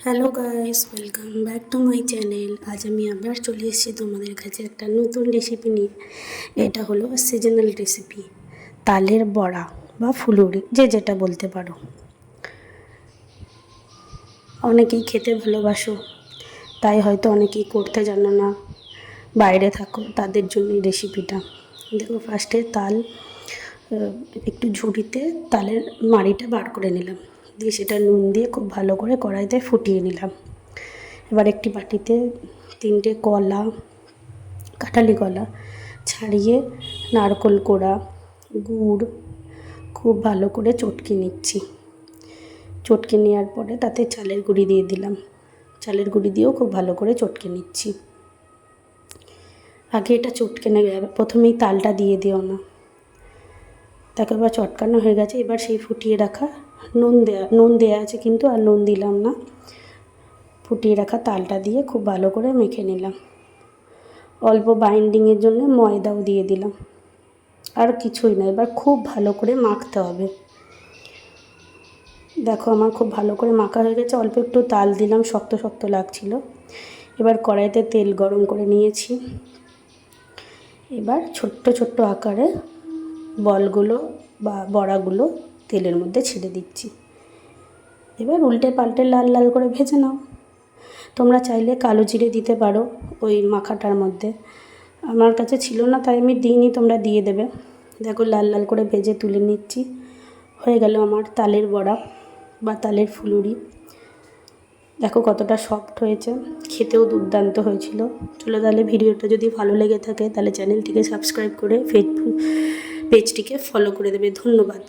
Hello guys, welcome back to my channel. আজ আমি আবার চলে এসেছি তোমাদের কাছে একটা নতুন রেসিপি নিয়ে। এটা হলো সিজনাল রেসিপি, তালের বড়া বা ফুলুরি, যে যেটা বলতে পারো। অনেকেই খেতে ভালোবাসো, তাই হয়তো অনেকেই করতে জানো না, বাইরে থাকো, তাদের জন্য এই রেসিপিটা। দেখো, ফার্স্টে তাল একটু ঝুড়িতে তালের মাড়িটা বার করে নিলাম, দিয়ে সেটা নুন দিয়ে খুব ভালো করে কড়াইতে ফুটিয়ে নিলাম। এবার একটি বাটিতে 3টে কলা, কাঁঠালি কলা ছাড়িয়ে নারকেল কোড়া, গুড় খুব ভালো করে চটকে নিচ্ছি। চটকে নেওয়ার পরে তাতে চালের গুঁড়ি দিয়ে দিলাম। চালের গুঁড়ি দিয়েও খুব ভালো করে চটকে নিচ্ছি। আগে এটা চটকে নেবে, প্রথমেই তালটা দিয়ে দিও না। তাকে এবার চটকানো হয়ে গেছে। এবার সেই ফুটিয়ে রাখা নুন দেয়া আছে কিন্তু, আর নুন দিলাম না। ফুটিয়ে রাখা তালটা দিয়ে খুব ভালো করে মেখে নিলাম। অল্প বাইন্ডিংয়ের জন্য ময়দাও দিয়ে দিলাম, আর কিছুই না। এবার খুব ভালো করে মাখতে হবে। দেখো, আমার খুব ভালো করে মাখা হয়ে গেছে। অল্প একটু তাল দিলাম, শক্ত শক্ত লাগছিল। এবার কড়াইতে তেল গরম করে নিয়েছি। এবার ছোট্ট ছোট্ট আকারে বলগুলো বা বড়াগুলো তেলের মধ্যে ছেড়ে দিচ্ছি। এবার উল্টে পাল্টে লাল লাল করে ভেজে নাও। তোমরা চাইলে কালো জিরে দিতে পারো ওই মাখাটার মধ্যে, আমার কাছে ছিল না তাই আমি দিইনি, তোমরা দিয়ে দেবে। দেখো, লাল লাল করে ভেজে তুলে নিচ্ছি। হয়ে গেল আমার তালের বড়া বা তালের ফুলুরি। দেখো কতটা সফট হয়েছে, খেতেও দুর্দান্ত হয়েছিল। চলো তাহলে, ভিডিওটা যদি ভালো লেগে থাকে তাহলে চ্যানেলটিকে সাবস্ক্রাইব করে পেজটিকে ফলো করে দেবে। ধন্যবাদ।